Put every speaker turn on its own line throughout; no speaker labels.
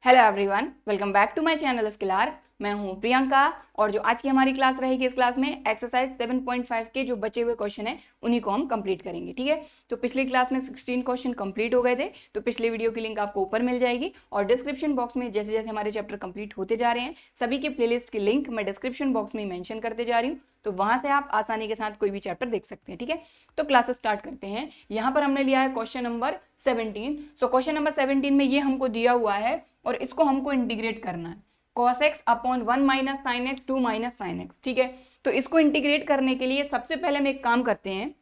Hello everyone, welcome back to my channel Skillar. मैं हूं प्रियंका और जो आज की हमारी क्लास रहेगी, इस क्लास में एक्सरसाइज 7.5 के जो बचे हुए क्वेश्चन हैं उन्हीं को हम कंप्लीट करेंगे। ठीक है, तो पिछली क्लास में 16 क्वेश्चन कंप्लीट हो गए थे, तो पिछले वीडियो की लिंक आपको ऊपर मिल जाएगी और डिस्क्रिप्शन बॉक्स में जैसे जैसे हमारे चैप्टर कंप्लीट होते जा रहे हैं सभी के प्लेलिस्ट की लिंक मैं डिस्क्रिप्शन बॉक्स में मेंशन करते जा रही हूँ, तो वहां से आप आसानी के साथ कोई भी चैप्टर देख सकते हैं। ठीक है, तो क्लासेस स्टार्ट करते हैं। यहाँ पर हमने लिया है question number 17। So question number 17 में ये हमको दिया हुआ है और इसको हमको इंटीग्रेट करना है। cos x upon 1 minus sine x 2 minus sine x. ठीक है, तो इसको इंटीग्रेट करने के लिए सबसे पहले हम एक काम करते हैं।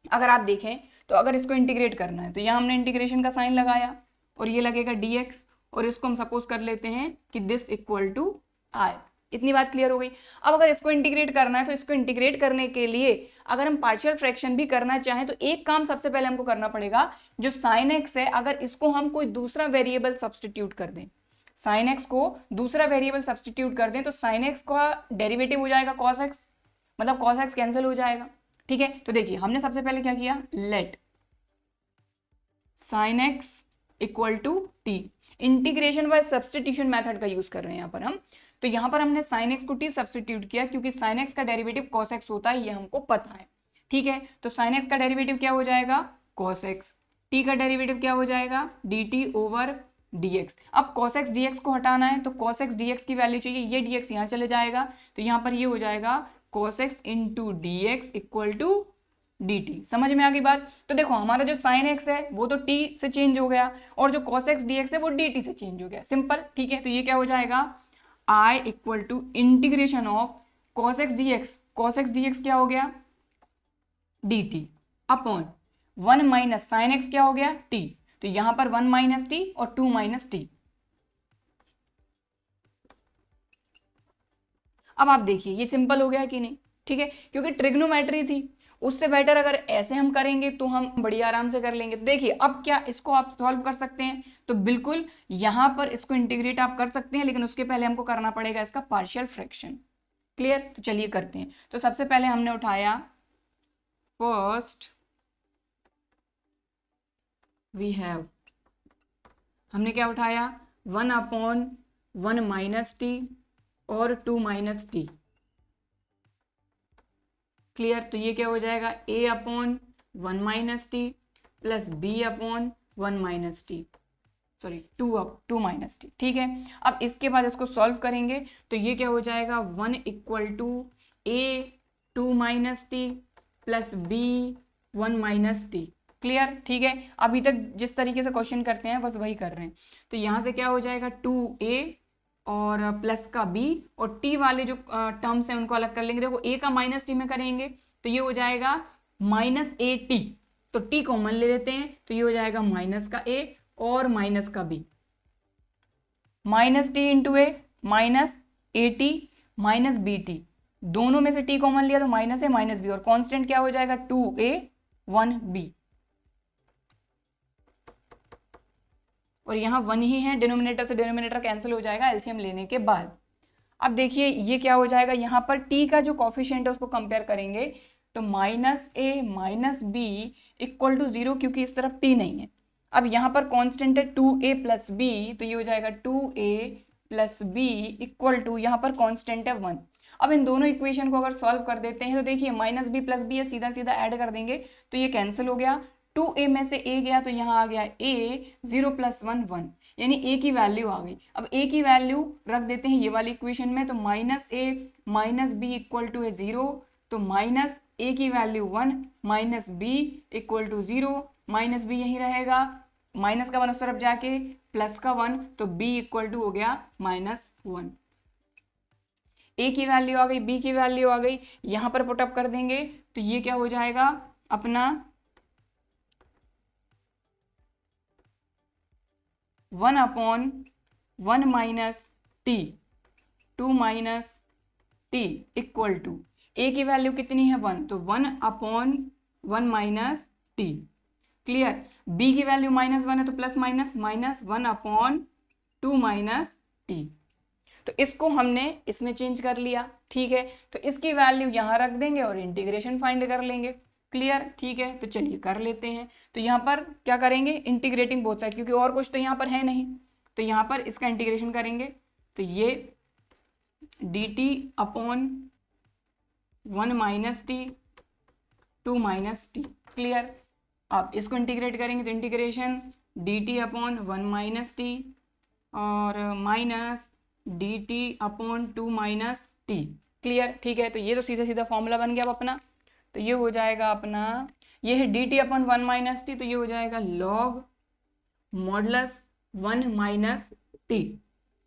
अगर आप देखें तो अगर इसको इंटीग्रेट करना है तो यहाँ हमने इंटीग्रेशन का साइन लगाया और ये लगेगा dx और इसको हम सपोज कर लेते हैं कि दिस इक्वल टू आई। इतनी बात क्लियर हो गई। अब अगर इसको इंटीग्रेट करना है तो इसको इंटीग्रेट करने के लिए अगर हम पार्शियल फ्रैक्शन भी करना चाहें तो एक काम सबसे पहले हमको करना पड़ेगा, जो साइन एक्स है अगर इसको हम कोई दूसरा वेरिएबल सब्सटीट्यूट कर दें, साइन एक्स को दूसरा वेरिएबल सब्सटीट्यूट कर दें तो साइन एक्स का डेरिवेटिव हो जाएगा कॉस एक्स, मतलब कॉस एक्स कैंसिल हो जाएगा। ठीक है, तो देखिए हमने सबसे पहले क्या किया, let sine X equal to T, integration by substitution method का यूज कर रहे हैं यहाँ पर हम। तो यहाँ पर हमने साइन एक्स को टी सब्सटीट्यूट किया क्योंकि साइन एक्स का डेरिवेटिव कॉस एक्स होता है, ये हमको पता है। ठीक है, तो साइन एक्स का डेरिवेटिव क्या हो जाएगा, कॉस एक्स, टी का डेरिवेटिव क्या हो जाएगा, डी टी ओवर dx। अब cos x dx को हटाना है तो cos x dx की वैल्यू चाहिए, ये dx यहाँ चले जाएगा तो यहाँ पर ये हो जाएगा cos x into D X equal to D T. समझ में आ गई बात। तो देखो हमारा जो साइन x है वो तो t से चेंज हो गया और जो cos x dx है वो dt से चेंज हो गया, सिंपल। ठीक है, तो ये क्या हो जाएगा, i equal to integration of cos x dx, cos x dx क्या हो गया, dt upon 1 minus sine x क्या हो गया, t। तो यहां पर 1 माइनस टी और 2 माइनस टी। अब आप देखिए ये सिंपल हो गया कि नहीं। ठीक है, क्योंकि ट्रिग्नोमेट्री थी, उससे बेटर अगर ऐसे हम करेंगे तो हम बड़ी आराम से कर लेंगे। तो देखिए अब क्या इसको आप सॉल्व कर सकते हैं, तो बिल्कुल यहां पर इसको इंटीग्रेट आप कर सकते हैं, लेकिन उसके पहले हमको करना पड़ेगा इसका पार्शियल फ्रैक्शन। क्लियर, तो चलिए करते हैं। तो सबसे पहले हमने उठाया फर्स्ट वी हैव, हमने क्या उठाया, 1 अपॉन 1 माइनस टी और 2 माइनस टी। क्लियर, तो ये क्या हो जाएगा, a upon 1 minus T plus b upon 1 minus T, sorry 2 minus T. ठीक है, अब इसके बाद इसको सॉल्व करेंगे तो ये क्या हो जाएगा, 1 equal to a 2 minus T plus b 1 minus T. Clear, ठीक है, अभी तक जिस तरीके से क्वेश्चन करते हैं बस वही कर रहे हैं। तो यहाँ से क्या हो जाएगा, 2a और प्लस का b और t वाले जो टर्म्स हैं उनको अलग कर लेंगे। देखो a का माइनस टी में करेंगे तो ये हो जाएगा माइनस ए टी, तो t कॉमन ले लेते हैं तो ये हो जाएगा माइनस का a और माइनस का b, minus T into A minus A T minus B T, दोनों में से t कॉमन लिया तो माइनस ए माइनस बी और कांस्टेंट क्या हो जाएगा, 2a 1b, और यहाँ 1 ही है, डिनोमिनेटर से डिनोमिनेटर कैंसिल हो जाएगा एलसीएम लेने के बाद। अब देखिए ये क्या हो जाएगा, यहाँ पर t का जो कॉफिशिएंट है उसको कंपेयर करेंगे तो minus A minus B equal to 0, क्योंकि इस तरफ t नहीं है। अब यहाँ पर कांस्टेंट है 2a प्लस बी, तो ये हो जाएगा 2a plus B equal to, यहाँ पर कांस्टेंट है 1। अब इन दोनों इक्वेशन को अगर सॉल्व कर देते हैं तो देखिए माइनस बी प्लस बी है, सीधा सीधा ऐड कर देंगे तो ये कैंसिल हो गया, 2a में से a गया तो यहाँ आ गया a, 0 प्लस 1 1, यानी a की वैल्यू आ गई। अब a की वैल्यू रख देते हैं ये वाली इक्वेशन में, तो minus a minus B equal to 0, तो माइनस a की value 1 minus b equal to 0, minus b यहीं रहेगा, माइनस का 1 उस तरफ जाके प्लस का 1, तो b इक्वल टू हो गया माइनस 1। a की वैल्यू आ गई, b की वैल्यू आ गई, यहाँ पर पुटअप कर देंगे तो ये क्या हो जाएगा अपना 1 upon 1 minus t 2 minus t equal to, a की वैल्यू कितनी है 1, तो 1 upon 1 minus T. Clear, b की वैल्यू माइनस 1 है तो plus minus minus 1 upon 2 minus t. तो इसको हमने इसमें चेंज कर लिया। ठीक है, तो इसकी वैल्यू यहाँ रख देंगे और इंटीग्रेशन फाइंड कर लेंगे। क्लियर, ठीक है, तो चलिए कर लेते हैं। तो यहाँ पर क्या करेंगे, इंटीग्रेटिंग बोथ साइड, क्योंकि और कुछ तो यहाँ पर है नहीं। तो यहाँ पर इसका इंटीग्रेशन करेंगे तो ये dt upon 1 minus t 2 minus T. Clear. अब इसको इंटीग्रेट करेंगे तो integration dt upon 1 minus t और minus dt upon 2 minus T. Clear. ठीक है, तो ये तो सीधा सीधा फॉर्मूला बन गया अब अपना। तो ये हो जाएगा अपना, ये है dt अपॉन 1 माइनस टी, तो ये हो जाएगा log मॉडुलस 1 माइनस टी।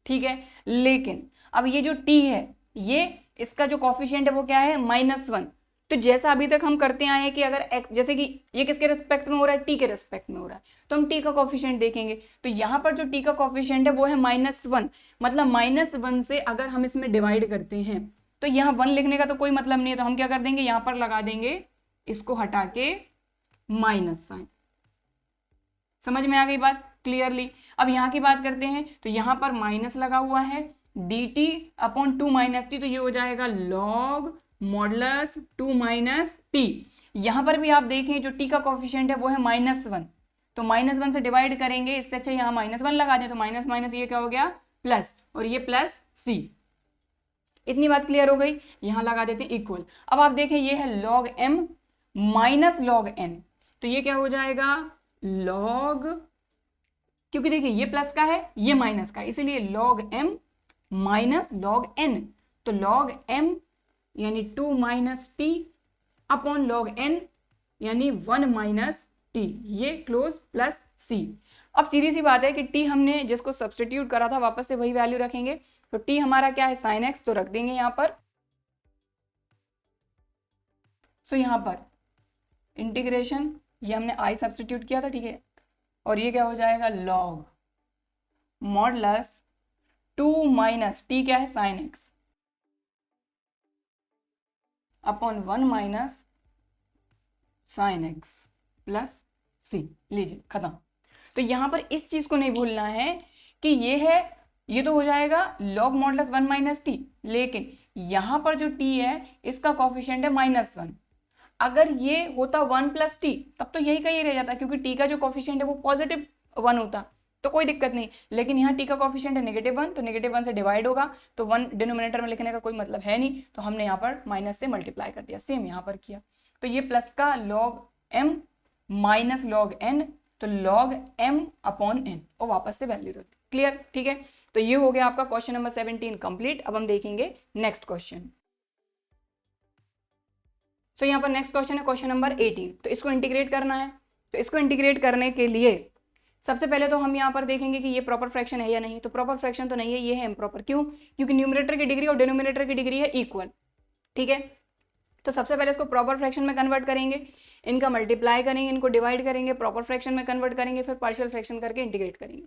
ठीक है, लेकिन अब ये जो t है, ये इसका जो कॉफिशिएंट है वो क्या है, -1। तो जैसा अभी तक हम करते आए हैं कि अगर x, जैसे कि ये किसके रेस्पेक्ट में हो रहा है, t के रेस्पेक्ट में हो रहा है, तो हम t का कॉफिशिएंट देखेंगे। तो यहाँ पर जो t का कॉफिशिएंट है वो है -1, मतलब -1 से अगर हम इसमें डिवाइड करते हैं तो यहाँ 1 लिखने का तो कोई मतलब नहीं है, तो हम क्या कर देंगे, यहाँ पर लगा देंगे, इसको हटा के माइनस साइन। समझ में आ गई बात क्लियरली। अब यहाँ की बात करते हैं तो यहाँ पर माइनस लगा हुआ है dt अपॉन 2 माइनस टी, तो ये हो जाएगा log मॉडुलस 2 माइनस टी। यहाँ पर भी आप देखें जो t का कॉफिशिएंट है वो है -1, तो -1 से डिवाइड करेंगे, इससे अच्छा यहाँ -1 लगा दें, तो माइनस माइनस ये क्या हो गया प्लस, और ये प्लस c। इतनी बात क्लियर हो गई। यहाँ लगा देते हैं इक्वल। अब आप देखें ये है log m minus log n, तो ये क्या हो जाएगा log, क्योंकि देखिए ये प्लस का है ये माइनस का, इसीलिए log m minus log n, तो log m यानी 2 minus T upon log n यानी 1 माइनस टी, ये क्लोज प्लस c। अब सीधी सी बात है कि t हमने जिसको सब्सटीट्यूट करा था वापस से वही वैल्यू रखेंगे, तो t हमारा क्या है sin x, तो रख देंगे यहाँ पर। सो यहाँ पर इंटीग्रेशन, ये हमने i सब्सटीट्यूट किया था, ठीक है, और ये क्या हो जाएगा log मॉडुलस 2 माइनस t क्या है sin x upon 1 minus sin x plus c। लीजिए खत्म। तो यहाँ पर इस चीज को नहीं भूलना है कि ये है, ये तो हो जाएगा log मॉडुलस 1 माइनस टी, लेकिन यहाँ पर जो t है इसका कॉफिशिएंट है -1। अगर ये होता 1 प्लस टी तब तो यही का ये रह जाता, क्योंकि t का जो कॉफिशिएंट है वो पॉजिटिव 1 होता तो कोई दिक्कत नहीं, लेकिन यहाँ t का कॉफिशिएंट है -1, तो -1 से डिवाइड होगा, तो 1 डिनोमिनेटर में लिखने का कोई मतलब है नहीं, तो हमने यहाँ पर माइनस से मल्टीप्लाई कर दिया, सेम यहाँ पर किया। तो ये प्लस का log m minus log n, तो log m अपॉन n, और वापस से वैल्यू रख दी। क्लियर। ठीक है, तो ये हो गया आपका क्वेश्चन नंबर 17 कंप्लीट। अब हम देखेंगे नेक्स्ट क्वेश्चन। तो यहाँ पर नेक्स्ट क्वेश्चन है क्वेश्चन नंबर 18। तो इसको इंटीग्रेट करना है, तो इसको इंटीग्रेट करने के लिए सबसे पहले तो हम यहाँ पर देखेंगे कि ये प्रॉपर फ्रैक्शन है या नहीं। तो प्रॉपर फ्रैक्शन तो नहीं है, ये है इम्प्रॉपर। क्यों? क्योंकि न्यूमरेटर की डिग्री और डिनोमिनेटर की डिग्री है इक्वल। ठीक है, तो सबसे पहले इसको प्रॉपर फ्रैक्शन में कन्वर्ट करेंगे, इनका मल्टीप्लाई करेंगे, इनको डिवाइड करेंगे, प्रॉपर फ्रैक्शन में कन्वर्ट करेंगे, फिर पार्शियल फ्रैक्शन करके इंटीग्रेट करेंगे।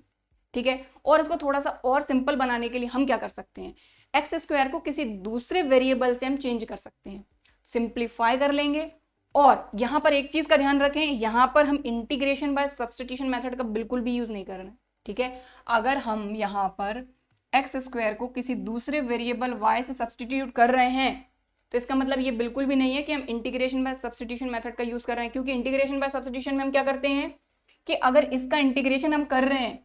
ठीक है, और इसको थोड़ा सा और सिंपल बनाने के लिए हम क्या कर सकते हैं, एक्स स्क्वायर को किसी दूसरे वेरिएबल से हम चेंज कर सकते हैं, सिंप्लीफाई कर लेंगे। और यहाँ पर एक चीज का ध्यान रखें, यहाँ पर हम इंटीग्रेशन बाय सब्स्टिट्यूशन मेथड का बिल्कुल भी यूज नहीं करना है। ठीक है, अगर हम यहाँ पर एक्स स्क्वायर को किसी दूसरे वेरिएबल y से सब्स्टिट्यूट कर रहे हैं तो इसका मतलब ये बिल्कुल भी नहीं है कि हम इंटीग्रेशन बाय सब्स्टिट्यूशन मेथड का यूज कर रहे हैं, क्योंकि इंटीग्रेशन बाय सब्स्टिट्यूशन में हम क्या करते हैं कि अगर इसका इंटीग्रेशन हम कर रहे हैं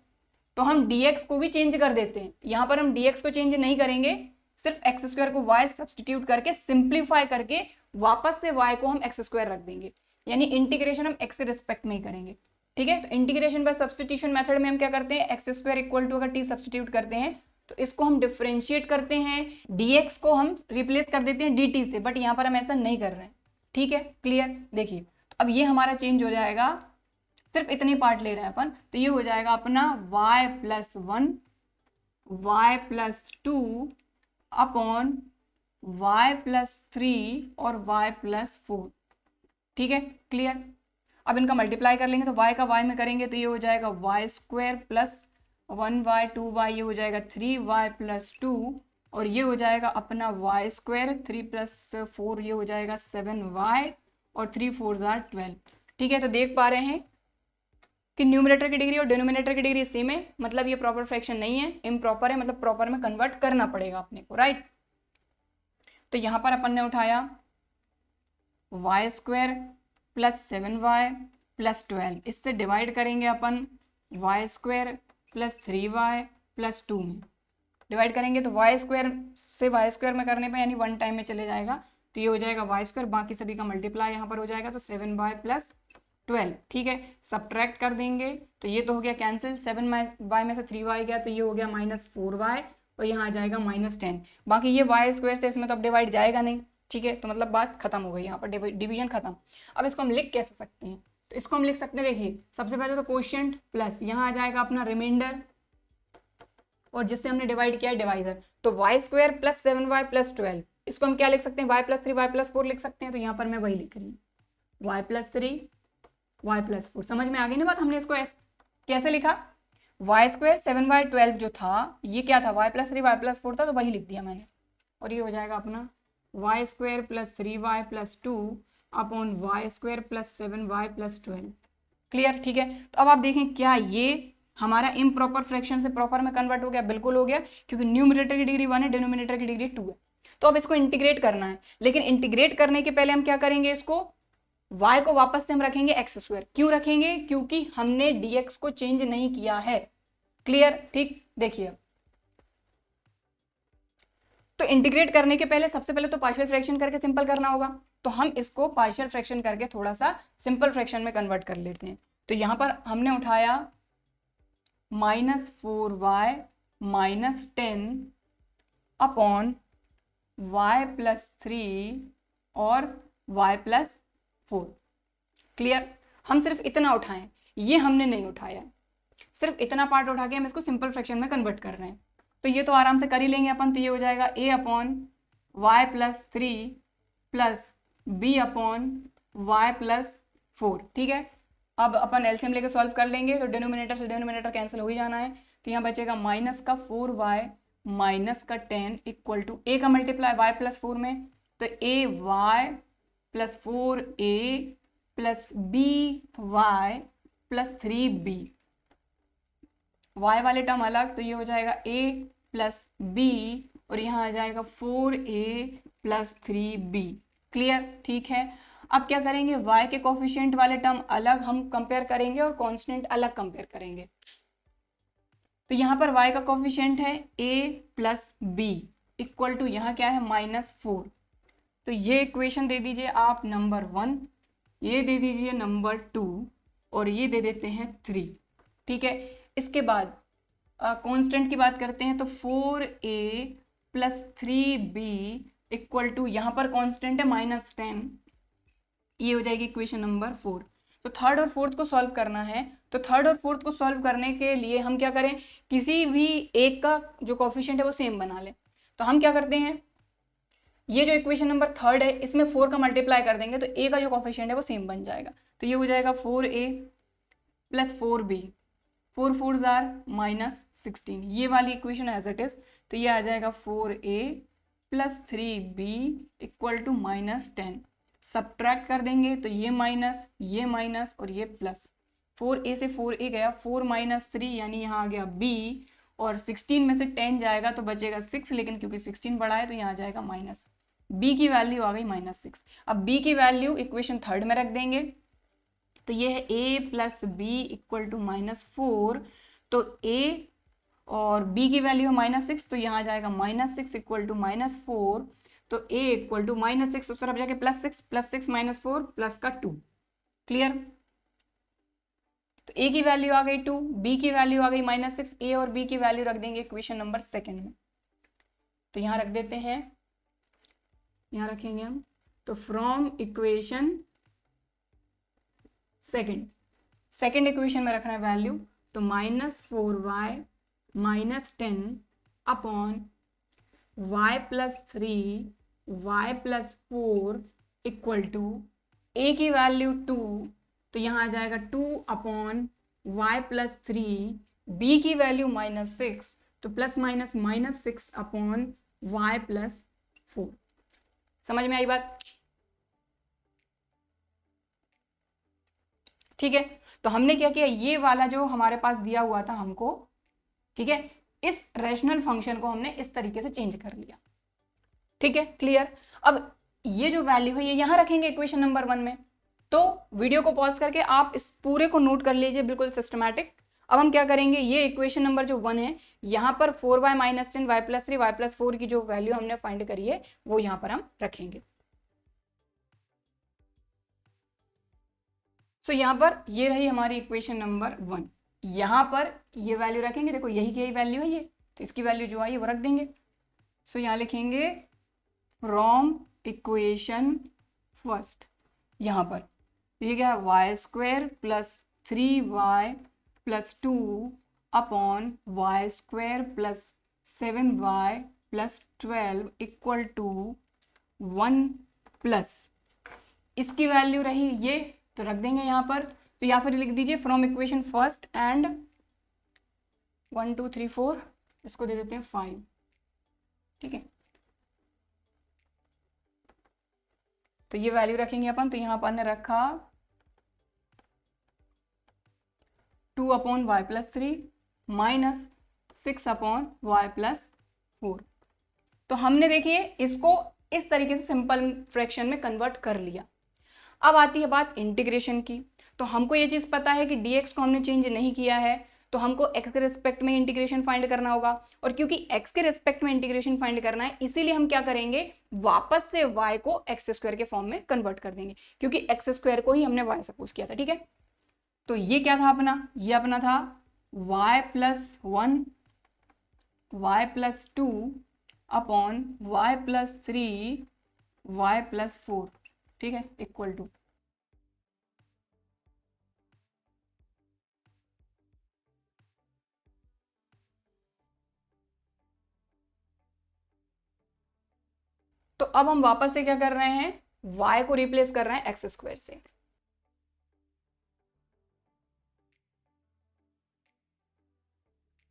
तो हम dx को भी चेंज कर देते हैं। यहाँ पर हम dx को चेंज नहीं करेंगे, सिर्फ एक्स स्क्वायर को y सब्स्टिट्यूट करके सिंप्लीफाई करके वापस से y को हम एक्स स्क्वायर रख देंगे, यानी इंटीग्रेशन हम x के रिस्पेक्ट में ही करेंगे। ठीक है, तो इंटीग्रेशन बाय सब्स्टिट्यूशन मेथड में हम क्या करते हैं, एक्स स्क्वायर इक्वल टू अगर t सब्स्टिट्यूट करते हैं तो इसको हम डिफरेंशिएट करते हैं, dx को हम रिप्लेस कर देते हैं dt से, बट यहाँ पर हम ऐसा नहीं कर रहे हैं। ठीक है, क्लियर। देखिए तो अब ये हमारा चेंज हो जाएगा, सिर्फ इतने पार्ट ले रहे हैं अपन, तो ये हो जाएगा अपना y plus 1 y plus 2 upon y plus 3 और y प्लस 4। ठीक है, क्लियर। अब इनका मल्टीप्लाई कर लेंगे तो y का y में करेंगे तो ये हो जाएगा y square plus 1y 2y, ये हो जाएगा 3y प्लस 2, और ये हो जाएगा अपना y स्क्वायर 3 प्लस 4, ये हो जाएगा 7y, और 3 4 12। ठीक है, तो देख पा रहे हैं कि न्यूमरेटर की डिग्री और डिनोमिनेटर की डिग्री सेम है, मतलब ये प्रॉपर फ्रैक्शन नहीं है, इम्प्रॉपर है, मतलब प्रॉपर में कन्वर्ट करना पड़ेगा अपने को, राइट। तो यहाँ पर अपन ने उठाया y square plus 7y plus 12, इससे डिवाइड करेंगे अपन y square plus 3y plus 2 में डिवाइड करेंगे तो वाई स्क्वायर से वाई स्क्वायर में करने पे यानी 1 टाइम में चले जाएगा, तो ये हो जाएगा वाई स्क्वायर, बाकी सभी का मल्टीप्लाई यहाँ पर हो जाएगा तो 7y प्लस 12। ठीक है, सब्ट्रैक्ट कर देंगे तो ये तो हो गया कैंसिल, 7y में से 3y गया तो ये हो गया -4y और यहाँ आ जाएगा -10। बाकी ये वाई स्क्वायर से इसमें तो अब डिवाइड जाएगा नहीं। ठीक है, तो मतलब बात खत्म हो गई, यहाँ पर डिवीजन खत्म। अब इसको हम लिख कैसे सकते हैं, तो इसको हम लिख सकते हैं, देखिए सबसे पहले तो कोशिएंट प्लस यहाँ आ जाएगा अपना रिमाइंडर और जिससे हमने डिवाइड किया है डिवाइजर, तो Y square plus 7y plus 12, इसको हम क्या लिख सकते हैं, y प्लस 3 y प्लस 4 लिख सकते हैं। तो यहाँ पर मैं वही लिख रही हूँ y प्लस 3 y प्लस 4। समझ में आ गई ना बात, हमने इसको कैसे लिखा, वाई स्क्वायर 7y 12 जो था ये क्या था, y प्लस 3 y प्लस 4 था, तो वही लिख दिया मैंने। और ये हो जाएगा अपना Y square plus 3y plus 2 upon Y square plus 7y plus 12। Clear. ठीक है, तो अब आप देखें क्या ये हमारा इम्प्रॉपर फ्रैक्शन से प्रॉपर में कन्वर्ट हो गया, बिल्कुल हो गया, क्योंकि न्यूमरेटर की डिग्री 1 है, डिनोमिनेटर की डिग्री 2 है। तो अब इसको इंटीग्रेट करना है, लेकिन इंटीग्रेट करने के पहले हम क्या करेंगे, इसको y को वापस से हम रखेंगे एक्स स्क्वायर। क्यों रखेंगे, क्योंकि हमने dx को चेंज नहीं किया है। क्लियर। ठीक, देखिए तो इंटीग्रेट करने के पहले सबसे पहले तो पार्शियल फ्रैक्शन करके सिंपल करना होगा, तो हम इसको पार्शियल फ्रैक्शन करके थोड़ा सा सिंपल फ्रैक्शन में कन्वर्ट कर लेते हैं। तो यहां पर हमने उठाया -4y -10 अपॉन y प्लस 3 और y प्लस 4। क्लियर। हम सिर्फ इतना उठाएं, ये हमने नहीं उठाया है, सिर्फ इतना पार्ट उठा के हम इसको सिंपल फ्रैक्शन में कन्वर्ट कर रहे हैं। तो ये तो आराम से कर ही लेंगे अपन, तो ये हो जाएगा a upon y plus 3 plus b upon y plus 4। ठीक है, अब अपन एलसीएम लेके सॉल्व कर लेंगे, तो डिनोमिनेटर से डिनोमिनेटर कैंसिल हो ही जाना है, तो यहाँ बचेगा माइनस का 4y माइनस का 10 इक्वल टू a का मल्टीप्लाई y प्लस 4 में, तो ay plus 4a plus by plus 3b, y वाले टर्म अलग, तो ये हो जाएगा a प्लस b और यहाँ आ जाएगा 4a प्लस 3b। क्लियर। ठीक है, अब क्या करेंगे, y के कोफिशिएंट वाले टर्म अलग हम कंपेयर करेंगे और कांस्टेंट अलग कंपेयर करेंगे। तो यहाँ पर y का कोफिशिएंट है a plus b equal to यहाँ क्या है -4, तो ये इक्वेशन दे दीजिए आप नंबर 1, ये दे दीजिए नंबर 2 और ये दे देते हैं 3। ठीक है, इसके बाद कांस्टेंट की बात करते हैं, तो 4a plus 3b equal to यहाँ पर कांस्टेंट है -10, ये हो जाएगी इक्वेशन नंबर 4। तो थर्ड और फोर्थ को सॉल्व करना है, तो थर्ड और फोर्थ को सॉल्व करने के लिए हम क्या करें, किसी भी एक का जो कोफिशिएंट है वो सेम बना लें। तो हम क्या करते हैं, ये जो इक्वेशन नंबर थर्ड है इसमें 4 का मल्टीप्लाई कर देंगे तो a का जो कोफिशिएंट है वो सेम बन जाएगा। तो ये हो जाएगा 4a plus 4b, 4 4s are -16, ये वाली इक्वेशन एज इट इज। तो ये आ जाएगा 4a plus 3b equal to -10। Subtract कर देंगे तो ये माइनस और ये प्लस, 4a से 4a गया, 4 - 3 यानी यहाँ आ गया b, और 16 में से 10 जाएगा तो बचेगा 6, लेकिन क्योंकि 16 बड़ा है तो यहाँ आ जाएगा माइनस, b की वैल्यू आ गई -6। अब b की वैल्यू इक्वेशन थर्ड में रख देंगे, तो ये है a plus B equal to -4, तो a और b की वैल्यू है -6, तो यहाँ आ जाएगा -6 इक्वल टू -4, तो a इक्वल टू -6 उस तरफ जाके +6 -4 प्लस का 2। क्लियर। तो a की वैल्यू आ गई 2, b की वैल्यू आ गई -6, a और b की वैल्यू रख देंगे इक्वेशन नंबर सेकंड में। तो यहाँ रख देते हैं, यहाँ रखेंगे हम, तो फ्रॉम इक्वेशन सेकंड इक्वेशन में रखना है वैल्यू, तो -4y -10 upon y plus 3 y plus 4 equal to a की वैल्यू 2, तो यहाँ आ जाएगा 2 अपॉन y प्लस 3, b की वैल्यू -6, तो plus minus -6 upon y plus 4। समझ में आई बात। ठीक है, तो हमने क्या किया, ये वाला जो हमारे पास दिया हुआ था हमको, ठीक है, इस रैशनल फंक्शन को हमने इस तरीके से चेंज कर लिया। ठीक है, क्लियर। अब ये जो वैल्यू है ये यहां रखेंगे इक्वेशन नंबर 1 में। तो वीडियो को पॉज करके आप इस पूरे को नोट कर लीजिए, बिल्कुल सिस्टमैटिक। अब हम क्या करेंगे, ये इक्वेशन नंबर जो 1 है, यहाँ पर 4y minus 10 y plus 3 y plus 4 की जो वैल्यू हमने फाइंड करी है वो यहाँ पर हम रखेंगे। सो यहाँ पर ये रही हमारी इक्वेशन नंबर 1, यहाँ पर ये वैल्यू रखेंगे, देखो यही की वैल्यू है ये, तो इसकी वैल्यू जो आई वो रख देंगे। सो यहाँ लिखेंगे फ्रॉम इक्वेशन फर्स्ट, यहाँ पर ये क्या है, Y square plus 3y plus 2 upon Y square plus 7y plus 12 equal to 1 plus इसकी वैल्यू रही ये, तो रख देंगे यहाँ पर। तो या फिर लिख दीजिए फ्रॉम इक्वेशन फर्स्ट एंड 1 2 3 4, इसको दे देते हैं 5, ठीक है। तो ये वैल्यू रखेंगे अपन, तो यहाँ पर ने रखा 2 upon Y plus 3 minus 6 upon Y plus 4। तो हमने देखिए इसको इस तरीके से सिंपल फ्रैक्शन में कन्वर्ट कर लिया। अब आती है बात इंटीग्रेशन की। तो हमको ये चीज़ पता है कि dx को हमने चेंज नहीं किया है, तो हमको x के रिस्पेक्ट में इंटीग्रेशन फाइंड करना होगा। और क्योंकि x के रिस्पेक्ट में इंटीग्रेशन फाइंड करना है, इसीलिए हम क्या करेंगे, वापस से y को एक्स स्क्वायर के फॉर्म में कन्वर्ट कर देंगे, क्योंकि एक्स स्क्वायर को ही हमने y सपोज किया था, ठीक है। तो ये क्या था अपना, ये अपना था y plus 1 y plus 2 upon y plus 3 y plus 4, ठीक है, इक्वल टू। तो अब हम वापस से क्या कर रहे हैं, y को रिप्लेस कर रहे हैं एक्स स्क्वायर से।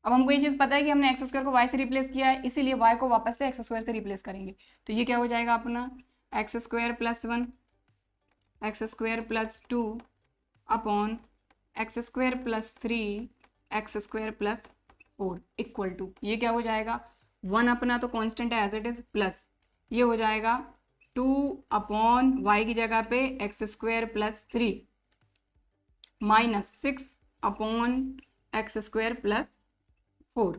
अब हमको ये चीज पता है कि हमने एक्स स्क्वायर को y से रिप्लेस किया है, इसीलिए y को वापस से एक्स स्क्वायर से रिप्लेस करेंगे। तो ये क्या हो जाएगा अपना X square plus 1 X square plus 2 upon x square plus 3 X square plus 4 equal to, ये क्या हो जाएगा, 1 अपना तो कांस्टेंट है एज इट इज, प्लस ये हो जाएगा 2 अपॉन y की जगह पे x square plus 3 minus 6 upon x square plus 4।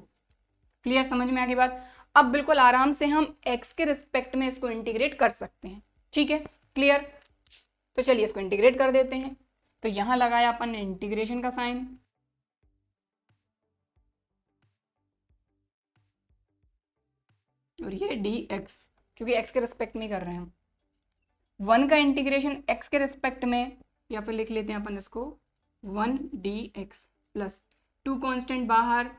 Clear, समझ में आ गई बात। अब बिल्कुल आराम से हम x के रिस्पेक्ट में इसको इंटीग्रेट कर सकते हैं, ठीक है, क्लियर। तो चलिए इसको इंटीग्रेट कर देते हैं। तो यहां लगाया अपन ने इंटीग्रेशन का साइन, और ये dx, क्योंकि x के रिस्पेक्ट में कर रहे हैं हम। 1 का इंटीग्रेशन x के रिस्पेक्ट में, या फिर लिख लेते हैं अपन इसको 1 dx प्लस 2 कांस्टेंट बाहर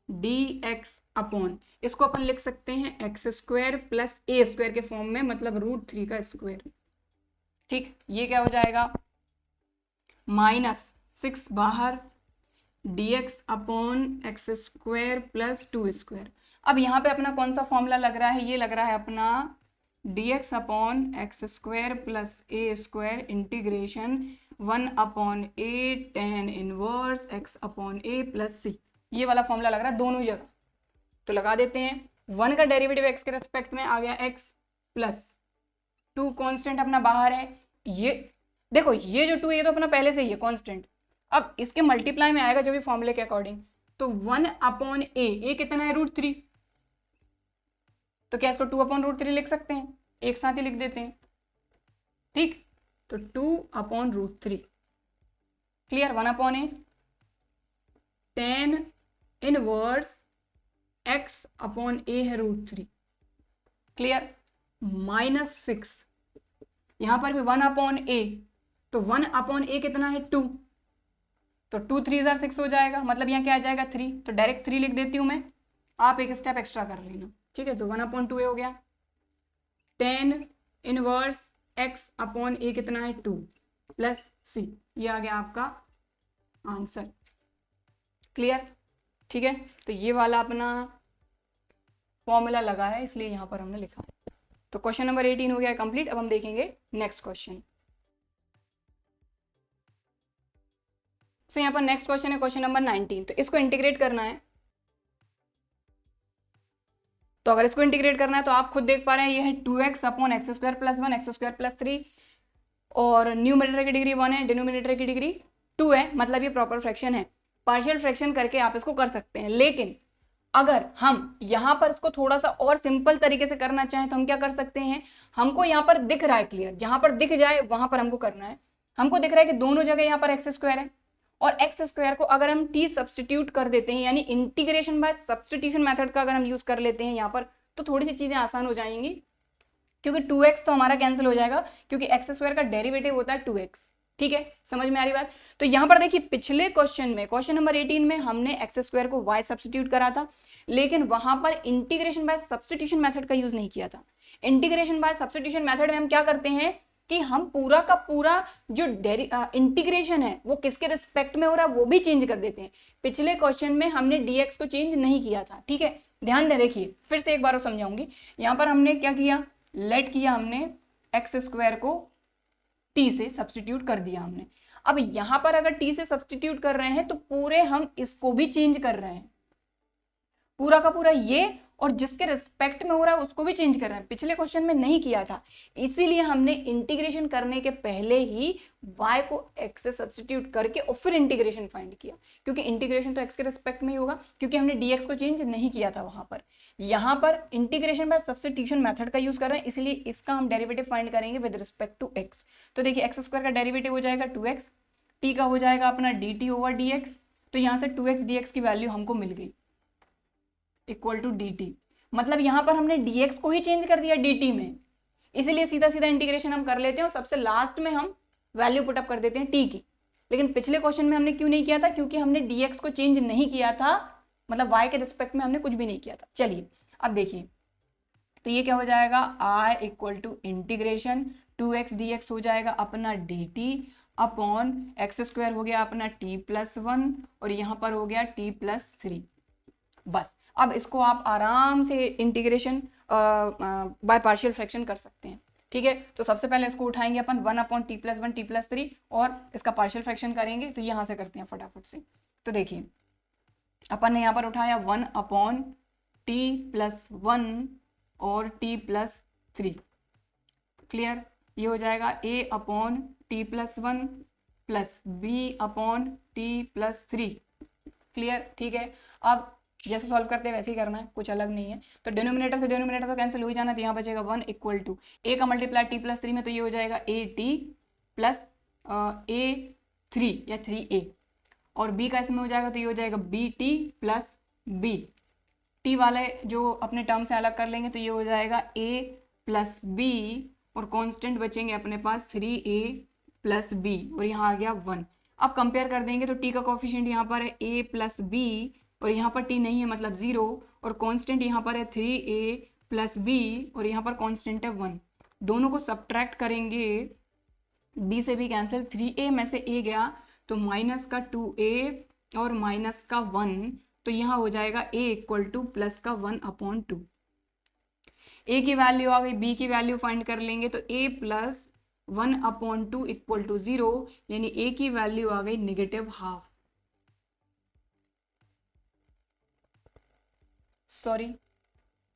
dx अपॉन, इसको अपन लिख सकते हैं x square plus a square के फॉर्म में, मतलब √3 का स्क्वायर, ठीक। ये क्या हो जाएगा माइनस 6 बाहर dx upon x square plus 2 square. अब यहाँ पे अपना कौन सा फॉर्मूला लग रहा है, ये लग रहा है अपना dx upon x square plus a square integration 1 upon a tan inverse x upon a plus c. ये वाला फॉर्मूला लग रहा है दोनों जगह, तो लगा देते हैं। 1 का डेरिवेटिव x के रेस्पेक्ट में आ गया x प्लस 2 कांस्टेंट अपना बाहर है, ये देखो ये जो 2 ये तो अपना पहले से ही है कांस्टेंट, अब इसके मल्टीप्लाई में आएगा जो भी फॉर्मूले के अकॉर्डिंग। तो 1 अपॉन ए कितना है √3, तो क्या इसको 2 अपॉन √3 लिख सकते हैं, एक साथ ही लिख देते हैं, ठीक। तो 2 upon √3, clear. 1 upon a tan inverse x upon ए है √3, क्लियर, माइनस 6, यहां पर भी 1 अपॉन ए, तो 1 अपॉन ए कितना है 2, तो 2 3 जार 6 हो जाएगा, मतलब यहाँ क्या आ जाएगा 3, तो डायरेक्ट 3 लिख देती हूँ मैं, आप एक स्टेप एक्स्ट्रा कर लेना, ठीक है। तो 1 अपॉन 2 ए हो गया, tan इनवर्स x अपॉन ए कितना है 2 प्लस सी, ये आ गया आपका आंसर, क्लियर, ठीक है। तो ये वाला अपना फॉर्मूला लगा है, इसलिए यहाँ पर हमने लिखा है। तो क्वेश्चन नंबर 18 हो गया कंप्लीट। अब हम देखेंगे नेक्स्ट क्वेश्चन। सो यहाँ पर नेक्स्ट क्वेश्चन है क्वेश्चन नंबर 19। तो इसको इंटीग्रेट करना है, तो अगर इसको इंटीग्रेट करना है तो आप खुद देख पा रहे हैं ये है 2x upon x square plus 1 X square plus 3, और न्यूमरेटर की डिग्री 1 है, डिनोमिनेटर की डिग्री 2 है, मतलब ये प्रॉपर फ्रैक्शन है। पार्शियल फ्रैक्शन करके आप इसको कर सकते हैं। लेकिन अगर हम यहाँ पर इसको थोड़ा सा और सिंपल तरीके से करना चाहें तो हम क्या कर सकते हैं, हमको यहाँ पर दिख रहा है क्लियर, जहां पर दिख जाए वहां पर हमको करना है। हमको दिख रहा है कि दोनों जगह यहाँ पर एक्स स्क्वायर है, और एक्स स्क्वायर को अगर हम टी सब्सटीट्यूट कर देते हैं, यानी इंटीग्रेशन बाय सब्सटीट्यूशन मेथड का अगर हम यूज कर लेते हैं यहाँ पर, तो थोड़ी सी चीजें आसान हो जाएंगी, क्योंकि 2x तो हमारा कैंसिल हो जाएगा, क्योंकि एक्स स्क्वायर का डेरिवेटिव होता है 2x। ठीक है, समझ में आ रही बात। तो यहाँ पर देखिए पिछले क्वेश्चन में, क्वेश्चन नंबर 18 में हमने एक्स स्क्वायर को y सब्सटीट्यूट करा था, लेकिन वहां पर इंटीग्रेशन बाय सब्सटीट्यूशन मेथड का यूज नहीं किया था। इंटीग्रेशन बाय सब्सटीट्यूशन मेथड में हम क्या करते हैं कि हम पूरा का पूरा जो इंटीग्रेशन है वो किसके रिस्पेक्ट में हो रहा है वो भी चेंज कर देते हैं। पिछले क्वेश्चन में हमने dx को चेंज नहीं किया था। ठीक है, ध्यान दें, देखिए फिर से एक बार समझाऊंगी। यहाँ पर हमने क्या किया, लेट किया हमने एक्स स्क्वायर को t से सब्सटीट्यूट कर दिया हमने। अब यहां पर अगर t से सब्सटीट्यूट कर रहे हैं तो पूरे हम इसको भी चेंज कर रहे हैं, पूरा का पूरा ये, और जिसके रिस्पेक्ट में हो रहा है उसको भी चेंज कर रहे हैं। पिछले क्वेश्चन में नहीं किया था, इसीलिए हमने इंटीग्रेशन करने के पहले ही y को x से सब्सटीट्यूट करके और फिर इंटीग्रेशन फाइंड किया, क्योंकि इंटीग्रेशन तो x के रिस्पेक्ट में ही होगा, क्योंकि हमने dx को चेंज नहीं किया था वहां पर। यहाँ पर इंटीग्रेशन बाय सब्सटीट्यूशन मेथड का यूज कर रहे हैं, इसलिए इसका हम डेरिवेटिव फाइंड करेंगे विद रिस्पेक्ट टू x। तो देखिए एक्स स्क्वायर का डेरिवेटिव हो जाएगा 2x, t का हो जाएगा अपना dt ओवर dx। तो यहाँ से 2x dx की वैल्यू हमको मिल गई इक्वल टू dt, मतलब यहां पर हमने dx को ही चेंज कर दिया dt में, इसीलिए सीधा सीधा इंटीग्रेशन हम कर लेते हैं और सबसे लास्ट में हम वैल्यू पुटअप कर देते हैं t की। लेकिन पिछले क्वेश्चन में हमने क्यों नहीं किया था, क्योंकि हमने dx को चेंज नहीं किया था, मतलब y के रिस्पेक्ट में हमने कुछ भी नहीं किया था। चलिए अब देखिए, तो ये क्या हो जाएगा, i equal to integration 2x dx हो जाएगा अपना dt अपॉन एक्स स्क्वायर हो गया अपना t+1 और यहाँ पर हो गया t+3। बस अब इसको आप आराम से इंटीग्रेशन बाय पार्शियल फ्रैक्शन कर सकते हैं। ठीक है, तो सबसे पहले इसको उठाएंगे अपन 1/t+1 t+3 और इसका पार्शियल फ्रैक्शन करेंगे। तो यहाँ से करते हैं फटाफट से। तो देखिए अपन ने यहाँ पर उठाया 1/t+1 और t+3, क्लियर। ये हो जाएगा a/t+1 प्लस b/t+3, क्लियर। ठीक है, अब जैसे सॉल्व करते हैं वैसे ही करना है, कुछ अलग नहीं है। तो डिनोमिनेटर से डिनोमिनेटर तो कैंसिल हो ही जाना, तो यहाँ बचेगा 1 इक्वल टू a का मल्टीप्लाई t+3 में, तो ये हो जाएगा at प्लस a3 या 3a, और b का इसमें हो जाएगा तो ये हो जाएगा bt प्लस b। t वाले जो अपने टर्म से अलग कर लेंगे तो ये हो जाएगा a प्लस b, और कॉन्स्टेंट बचेंगे अपने पास 3a प्लस b, और यहाँ आ गया 1। अब कंपेयर कर देंगे तो t का कोफिशिएंट यहाँ पर है a प्लस b, और यहाँ पर t नहीं है मतलब 0, और कांस्टेंट यहाँ पर है 3a प्लस b, और यहाँ पर कांस्टेंट है 1। दोनों को सब्ट्रैक्ट करेंगे, b से b कैंसिल, 3a में से a गया तो माइनस का 2a और माइनस का 1, तो यहाँ हो जाएगा a इक्वल टू प्लस का 1/2। a की वैल्यू आ गई, b की वैल्यू फाइंड कर लेंगे तो a प्लस 1/2 इक्वल टू 0, यानी a की वैल्यू आ गई -½ सॉरी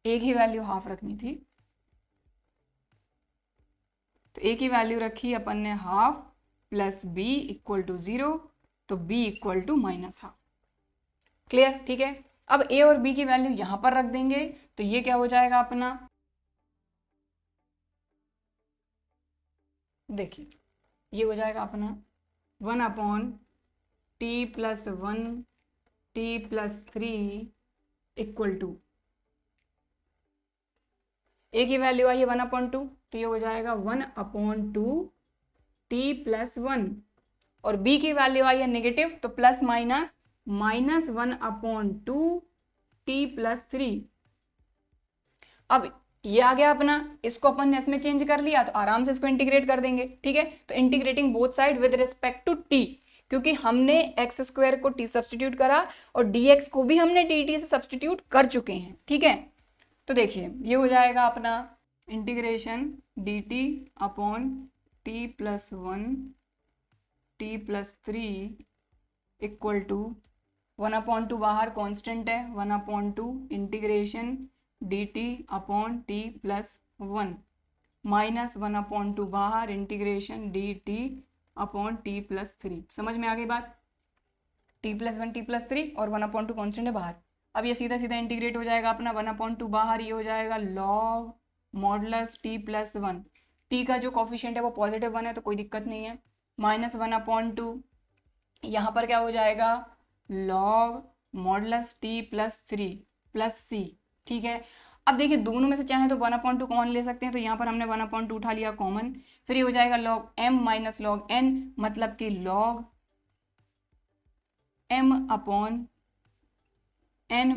a की वैल्यू हाफ रखनी थी, तो a की वैल्यू रखी अपन ने half plus b equal to 0, तो b इक्वल टू -½ क्लियर। ठीक है, अब a और b की वैल्यू यहां पर रख देंगे तो ये क्या हो जाएगा अपना, देखिए ये हो जाएगा अपना 1/t+1 t+3 equal to, a की वैल्यू आई है 1/2, तो ये हो जाएगा 1/2 t+1, और b की वैल्यू आई है नेगेटिव, तो प्लस माइनस -1/2 t+3। अब ये आ गया अपना, इसको अपन ने इसमें चेंज कर लिया तो आराम से इसको इंटीग्रेट कर देंगे। ठीक है, तो integrating both side with respect to t, क्योंकि हमने एक्स स्क्वायर को t सब्सटीट्यूट करा और dx को भी हमने dt से सब्सटीट्यूट कर चुके हैं। ठीक है, तो देखिए ये हो जाएगा अपना integration dt upon t+1 t+3 equal to 1/2 बाहर कांस्टेंट है, 1/2 integration dt upon t+1 minus 1/2 बाहर इंटीग्रेशन dt अपॉन t+3। समझ में आ गई बात। t+1 t+3 और 1/2 कॉन्स्टेंट है बाहर। अब ये सीधा सीधा इंटीग्रेट हो जाएगा अपना 1/2 बाहर, ये हो जाएगा लॉग मॉडुलस t+1। t का जो कॉफिशिएंट है वो +1 है तो कोई दिक्कत नहीं है, -1/2 यहाँ पर क्या हो जाएगा लॉग मॉडुलस t+3 प्लस सी। ठीक है, अब देखिए दोनों में से चाहे तो 1/2 कॉमन ले सकते हैं, तो यहाँ पर हमने 1/2 उठा लिया कॉमन, फिर ये हो जाएगा log m minus log n, मतलब कि log m/n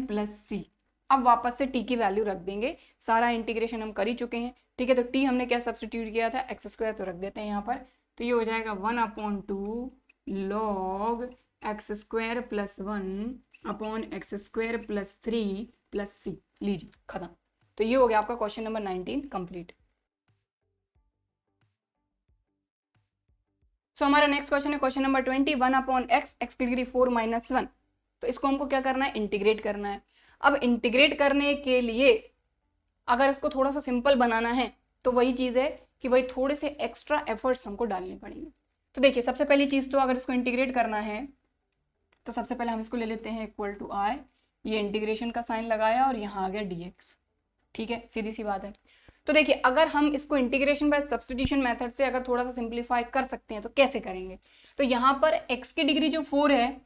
प्लस सी। अब वापस से t की वैल्यू रख देंगे, सारा इंटीग्रेशन हम कर ही चुके हैं। ठीक है, तो t हमने क्या सब्सटीट्यूट किया था x², तो रख देते हैं यहाँ पर, तो ये हो जाएगा 1/2 log x² + 1/x² + 3 प्लस सी। लीजिए खत्म। तो ये हो गया आपका क्वेश्चन नंबर 19 कंप्लीट। सो हमारा नेक्स्ट क्वेश्चन है क्वेश्चन नंबर 20, 1/x x की डिग्री 4 - 1। तो इसको हमको क्या करना है, इंटीग्रेट करना है। अब इंटीग्रेट करने के लिए अगर इसको थोड़ा सा सिंपल बनाना है तो वही चीज़ है कि भाई थोड़े से एक्स्ट्रा एफर्ट्स हमको डालने पड़ेंगे। तो देखिए सबसे पहली चीज़ तो अगर इसको इंटीग्रेट करना है तो सबसे पहले हम इसको ले लेते हैं इक्वल टू आई, ये इंटीग्रेशन का साइन लगाया और यहाँ आ गया dx। ठीक है, सीधी सी बात है। तो देखिए अगर हम इसको इंटीग्रेशन बाय सब्स्टिट्यूशन मेथड से अगर थोड़ा सा सिंप्लीफाई कर सकते हैं तो कैसे करेंगे, तो यहाँ पर x की डिग्री जो 4 है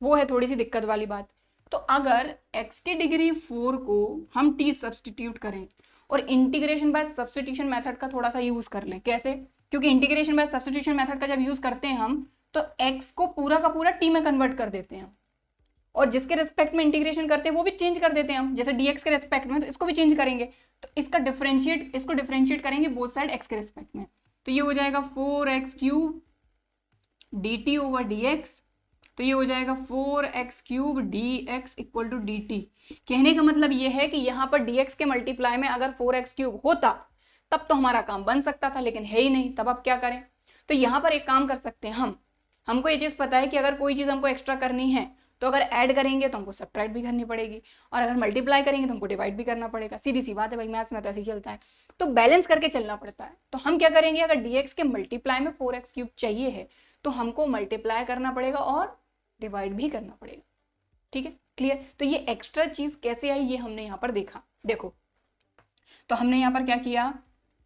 वो है थोड़ी सी दिक्कत वाली बात। तो अगर x की डिग्री 4 को हम t सब्स्टिट्यूट करें और इंटीग्रेशन बाय सब्स्टिट्यूशन मेथड का थोड़ा सा यूज कर लें, कैसे, क्योंकि इंटीग्रेशन बाय सब्स्टिट्यूशन मेथड का जब यूज करते हैं हम तो x को पूरा का पूरा t में कन्वर्ट कर देते हैं और जिसके रिस्पेक्ट में इंटीग्रेशन करते हैं वो भी चेंज कर देते हैं हम, जैसे dx के रिस्पेक्ट में तो इसको भी चेंज करेंगे, तो इसको डिफरेंशिएट करेंगे बोथ साइड x के रिस्पेक्ट में, तो ये हो जाएगा 4x³ dt ओवर dx। तो ये हो जाएगा 4x³ dx equal to dt। कहने का मतलब ये है कि यहाँ पर dx के मल्टीप्लाई में अगर 4x³ होता तब तो हमारा काम बन सकता था, लेकिन है ही नहीं, तब आप क्या करें। तो यहाँ पर एक काम कर सकते हैं हमको ये चीज़ पता है कि अगर कोई चीज़ हमको एक्स्ट्रा करनी है तो अगर ऐड करेंगे तो हमको सब्ट्रैक्ट भी करनी पड़ेगी और अगर मल्टीप्लाई करेंगे तो हमको डिवाइड भी करना पड़ेगा। सीधी सी बात है भाई, मैथ्स में तो ऐसे ही चलता है, तो बैलेंस करके चलना पड़ता है। तो हम क्या करेंगे, अगर dx के मल्टीप्लाई में 4x³ चाहिए है तो हमको मल्टीप्लाई करना पड़ेगा और डिवाइड भी करना पड़ेगा। ठीक है, क्लियर। तो ये एक्स्ट्रा चीज कैसे आई ये हमने यहाँ पर देखा। देखो तो हमने यहाँ पर क्या किया,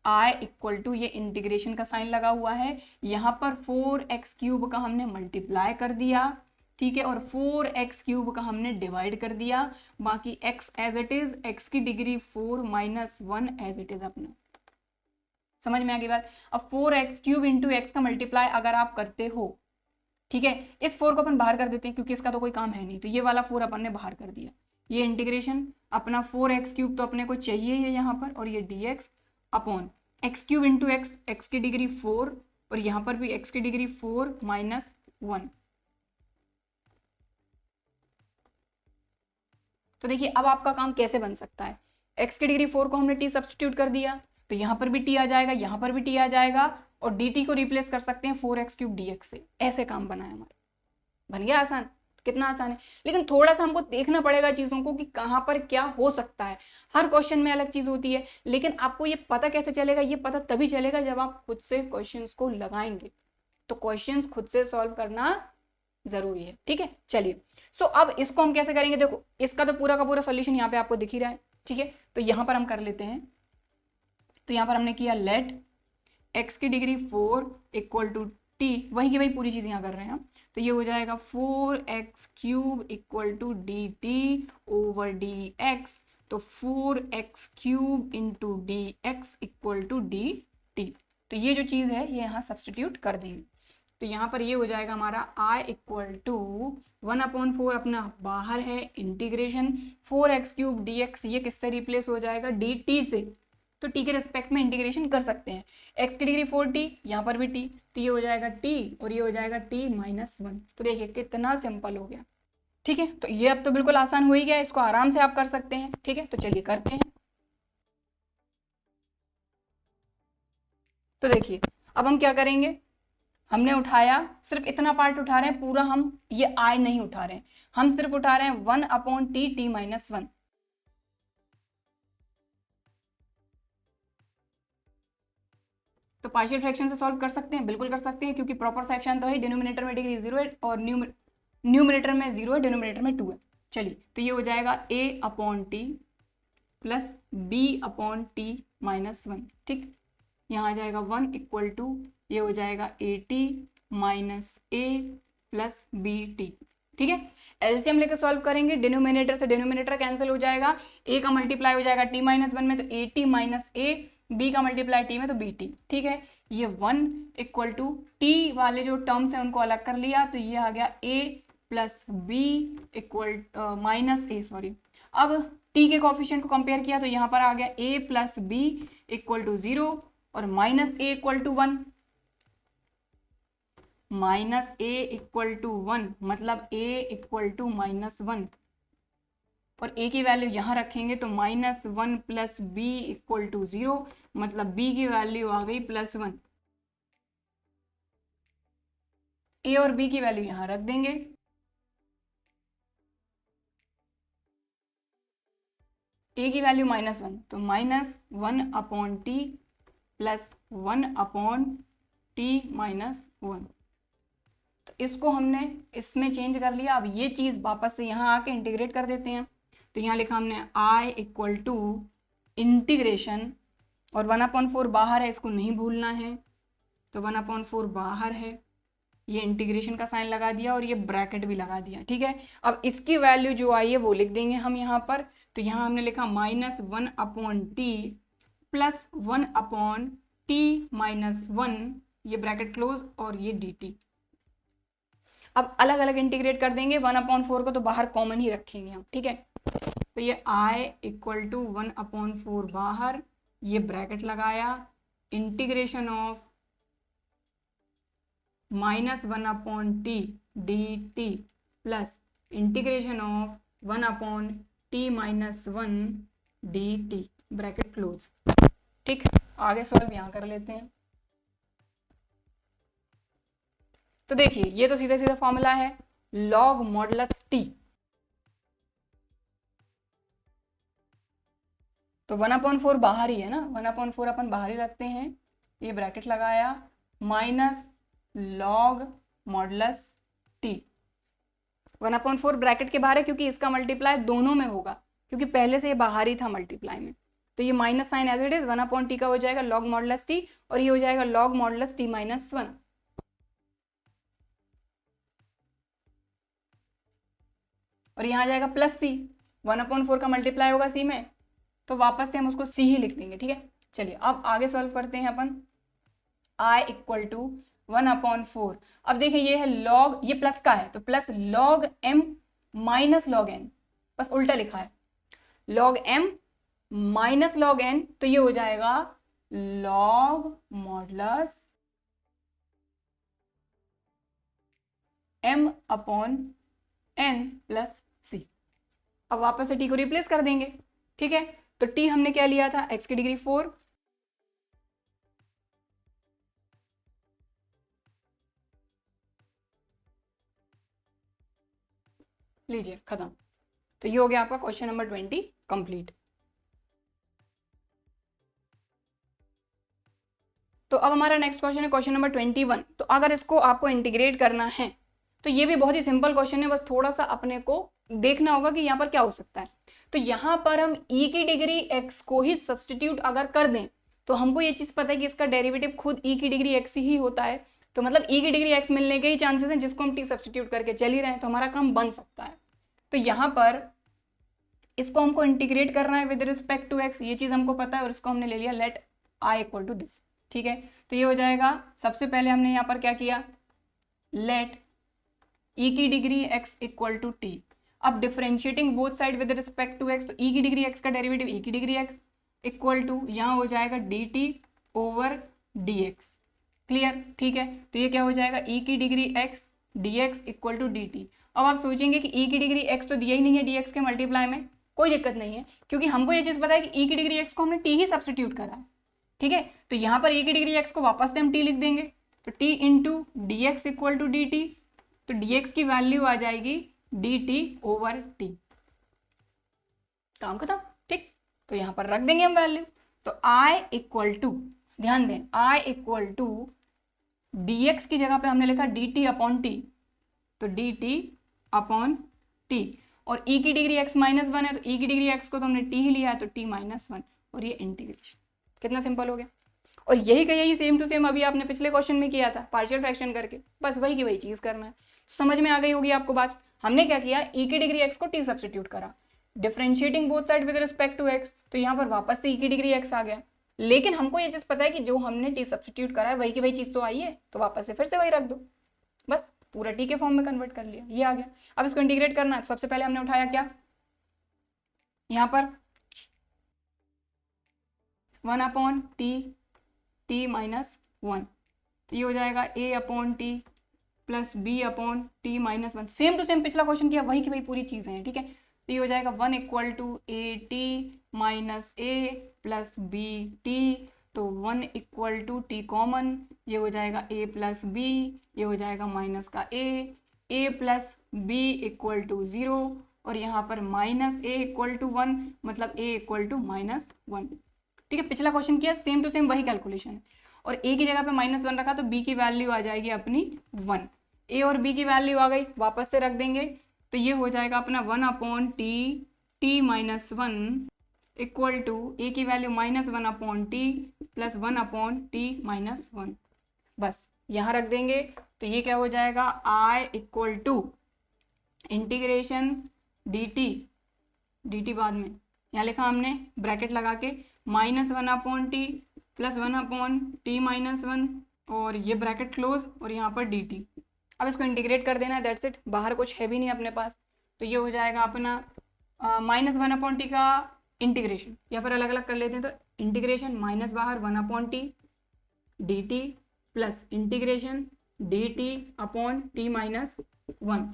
i इक्वल टू ये इंटीग्रेशन का साइन लगा हुआ है, यहाँ पर 4x³ का हमने मल्टीप्लाई कर दिया, ठीक है, और 4x³ का हमने डिवाइड कर दिया, बाकी x as it is, x की डिग्री 4 - 1 एज इट इज अपना। समझ में आ गई बात। अब 4x³ इंटू x का मल्टीप्लाई अगर आप करते हो, ठीक है, इस 4 को अपन बाहर कर देते हैं क्योंकि इसका तो कोई काम है नहीं, तो ये वाला 4 अपन ने बाहर कर दिया। ये इंटीग्रेशन अपना 4x³ तो अपने को चाहिए है यहाँ पर, और ये dx upon x³ into x, x की डिग्री 4 और यहाँ पर भी x की डिग्री 4 - 1। तो देखिए अब आपका काम कैसे बन सकता है, x की डिग्री 4 को हमने t सब्स्टिट्यूट कर दिया तो यहाँ पर भी t आ जाएगा, यहाँ पर भी t आ जाएगा, और dt को रिप्लेस कर सकते हैं 4x³ dx से। ऐसे काम बना है हमारा, बन गया आसान। कितना आसान है, लेकिन थोड़ा सा हमको देखना पड़ेगा चीज़ों को कि कहाँ पर क्या हो सकता है। हर क्वेश्चन में अलग चीज़ होती है, लेकिन आपको ये पता कैसे चलेगा, ये पता तभी चलेगा जब आप खुद से क्वेश्चंस को लगाएंगे। तो क्वेश्चंस खुद से सॉल्व करना जरूरी है। ठीक है, चलिए सो अब इसको हम कैसे करेंगे, देखो इसका तो पूरा का पूरा सोल्यूशन यहाँ पे आपको दिख ही रहा है। ठीक है, तो यहाँ पर हम कर लेते हैं। तो यहाँ पर हमने किया लेट x की डिग्री 4 इक्वल टू t, वही की वही पूरी चीज़ यहाँ कर रहे हैं हम, तो ये हो जाएगा 4x³ equal to dt over dx, तो 4x³ into dx equal to dt। तो ये जो चीज़ है ये यहाँ सब्स्टिट्यूट कर देंगे, तो यहाँ पर ये हो जाएगा हमारा i इक्वल टू 1/4 अपना बाहर है, इंटीग्रेशन 4x³ dx, ये किससे रिप्लेस हो जाएगा, dt से, तो t के रिस्पेक्ट में इंटीग्रेशन कर सकते हैं। x की डिग्री 4t, यहाँ पर भी t, तो ये हो जाएगा t और ये हो जाएगा t - 1। तो देखिए कितना सिंपल हो गया। ठीक है, तो ये अब तो बिल्कुल आसान हो ही गया, इसको आराम से आप कर सकते हैं। ठीक है, तो चलिए करते हैं। तो देखिए अब हम क्या करेंगे, हमने उठाया, सिर्फ इतना पार्ट उठा रहे हैं, पूरा हम ये i नहीं उठा रहे हैं, हम सिर्फ उठा रहे हैं 1/t t - 1। तो पार्शियल फ्रैक्शन से सॉल्व कर सकते हैं, बिल्कुल कर सकते हैं, क्योंकि प्रॉपर फ्रैक्शन तो है, डिनोमिनेटर में डिग्री 0 है और न्यूमरेटर में 0 है, डिनोमिनेटर में 2 है। चलिए तो ये हो जाएगा a upon T plus b upon T minus 1। ठीक, यहाँ आ जाएगा 1 इक्वल टू ये हो जाएगा A T minus A plus B T. ठीक है, एलसीएम लेकर सॉल्व करेंगे, डिनोमिनेटर से डिनोमिनेटर कैंसिल हो जाएगा, ए का मल्टीप्लाई हो जाएगा टी माइनस 1 में तो A T minus A, B का मल्टीप्लाई टी में तो बी टी। ठीक है, ये 1 इक्वल टू टी वाले जो टर्म्स हैं उनको अलग कर लिया तो ये आ गया A plus B equal minus A, sorry. अब टी के कोफिशिएंट को कंपेयर किया तो यहाँ पर आ गया A plus B equal to 0 और minus A equal to 1, minus A equal to 1 मतलब ए इक्वल टू माइनस 1 और ए की वैल्यू यहाँ रखेंगे तो minus 1 plus B equal to 0 मतलब बी की वैल्यू आ गई प्लस 1। ए और बी की वैल्यू यहाँ रख देंगे, ए की वैल्यू माइनस 1 तो minus 1 upon T plus 1 upon T minus 1। तो इसको हमने इसमें चेंज कर लिया। अब ये चीज़ वापस से यहाँ आके इंटीग्रेट कर देते हैं तो यहाँ लिखा हमने i इक्वल टू इंटीग्रेशन और 1/4 बाहर है, इसको नहीं भूलना है तो 1/4 बाहर है, ये इंटीग्रेशन का साइन लगा दिया और ये ब्रैकेट भी लगा दिया। ठीक है, अब इसकी वैल्यू जो आई है वो लिख देंगे हम यहाँ पर। तो यहाँ हमने लिखा minus 1 upon T plus 1 upon T minus 1, ये ब्रैकेट क्लोज और ये डी टी। अब अलग अलग इंटीग्रेट कर देंगे, 1/4 को तो बाहर कॉमन ही रखेंगे हम। ठीक है, तो ये i इक्वल टू 1/4 बाहर, ये ब्रैकेट लगाया, integration of minus 1 upon T D T plus integration of 1 upon T minus 1 D T, bracket close. ठीक, आगे सॉल्व यहाँ कर लेते हैं। तो देखिए ये तो सीधा सीधा फॉर्मूला है लॉग मॉडुलस टी, तो 1/4 बाहर ही है ना, 1/4 अपन बाहर ही रखते हैं, ये ब्रैकेट लगाया minus log modulus T. 1/4 bracket के बाहर है क्योंकि इसका मल्टीप्लाई दोनों में होगा, क्योंकि पहले से ये बाहर ही था मल्टीप्लाई में, तो ये minus sine as it is 1/t का हो जाएगा लॉग मॉडुलस टी और ये हो जाएगा लॉग मॉडुलस टी माइनस 1। और यहाँ आ जाएगा प्लस सी, 1/4 का मल्टीप्लाई होगा सी में तो वापस से हम उसको सी ही लिख देंगे। ठीक है, चलिए अब आगे सॉल्व करते हैं अपन। i इक्वल टू 1/4, अब देखिए ये है लॉग, ये प्लस का है तो plus log m minus log n, बस उल्टा लिखा है log m minus log n, तो ये हो जाएगा log modulus m upon n plus c। अब वापस से t को रिप्लेस कर देंगे। ठीक है, तो t हमने क्या लिया था, x की डिग्री 4, लीजिए खत्म। तो ये हो गया आपका क्वेश्चन नंबर 20 कंप्लीट। तो अब हमारा नेक्स्ट क्वेश्चन है क्वेश्चन नंबर 21। तो अगर इसको आपको इंटीग्रेट करना है तो ये भी बहुत ही सिंपल क्वेश्चन है, बस थोड़ा सा अपने को देखना होगा कि यहाँ पर क्या हो सकता है। तो यहाँ पर हम e की डिग्री x को ही सब्सटीट्यूट अगर कर दें तो हमको ये चीज़ पता है कि इसका डेरिवेटिव खुद e की डिग्री x ही होता है, तो मतलब e की डिग्री x मिलने के ही चांसेस हैं, जिसको हम t सब्सटीट्यूट करके चल ही रहे हैं, तो हमारा काम बन सकता है। तो यहाँ पर इसको हमको इंटीग्रेट करना है विद रिस्पेक्ट टू x, ये चीज़ हमको पता है और इसको हमने ले लिया let i equal to this. ठीक है, तो ये हो जाएगा, सबसे पहले हमने यहाँ पर क्या किया, लेट e की degree x equal to t. अब differentiating both side with respect to x, तो e की डिग्री x का डेरिवेटिव e की डिग्री x इक्वल टू यहाँ हो जाएगा dt ओवर dx। क्लियर, ठीक है, तो ये क्या हो जाएगा e की degree x dx equal to dt। अब आप सोचेंगे कि e की डिग्री x तो दिया ही नहीं है dx के मल्टीप्लाई में, कोई दिक्कत नहीं है क्योंकि हमको ये चीज़ पता है कि e की डिग्री x को हमने t ही सब्सटीट्यूट करा है। ठीक है, तो यहाँ पर e की डिग्री x को वापस से हम t लिख देंगे, तो t into D X equal to D T, तो dx की वैल्यू आ जाएगी dt ओवर t, काम खत्म। ठीक, तो यहाँ पर रख देंगे हम वैल्यू, तो i इक्वल टू, ध्यान दें i इक्वल टू dx की जगह पे हमने लिखा dt अपॉन t, तो dt अपॉन टी, और e की डिग्री x माइनस वन है तो e की डिग्री x को तो हमने t ही लिया है तो t माइनस वन, और ये इंटीग्रेशन। कितना सिंपल हो गया। और यही का यही सेम टू सेम अभी आपने पिछले क्वेश्चन में किया था पार्शियल फ्रैक्शन करके, बस वही की वही चीज करना है। समझ में आ गई होगी आपको बात। हमने क्या किया, e की डिग्री x को t सब्स्टिट्यूट करा, differentiating both side with respect to x, तो यहाँ पर वापस से e की डिग्री x आ गया। लेकिन हमको ये चीज पता है कि जो हमने t सब्स्टिट्यूट करा है वही की वही चीज तो आई है, तो वापस से फिर से वही रख दो, बस पूरा t के फॉर्म में कन्वर्ट कर लिया, ये आ गया। अब इसको इंटीग्रेट करना है। सबसे पहले हमने उठाया क्या, यहाँ पर 1 अपॉन टी माइनस वन, तो ये हो जाएगा a upon T plus b upon T minus one. Same to same पिछला क्वेश्चन किया वही की वही पूरी चीजें हैं, ठीक है। तो ये हो जाएगा 1 equal to A T minus A plus B T, तो 1 इक्वल टू टी कॉमन, ये हो जाएगा a प्लस बी, ये हो जाएगा माइनस का a plus B equal to 0, और यहाँ पर माइनस a इक्वल टू 1, मतलब a इक्वल टू माइनस 1, ठीक है। पिछला क्वेश्चन किया सेम टू सेम वही कैलकुलेशन है, और a की जगह पे माइनस 1 रखा तो b की वैल्यू आ जाएगी अपनी 1, a और b की वैल्यू आ गई, वापस से रख देंगे, तो ये हो जाएगा अपना 1 upon T minus one equal to a की value minus 1 upon T plus 1 upon T minus one, बस यहाँ रख देंगे। तो ये क्या हो जाएगा, i equal to integration dt बाद में यहाँ लिखा हमने ब्रैकेट लगा के minus 1 upon T plus 1 upon T minus one, और ये ब्रैकेट क्लोज, और यहाँ पर dt। अब इसको इंटीग्रेट कर देना है, दैट्स इट, बाहर कुछ है भी नहीं अपने पास। तो ये हो जाएगा अपना माइनस 1 अपॉन टी का इंटीग्रेशन, या फिर अलग अलग कर लेते हैं, तो इंटीग्रेशन माइनस बाहर 1 upon t dt plus integration dt upon T minus one,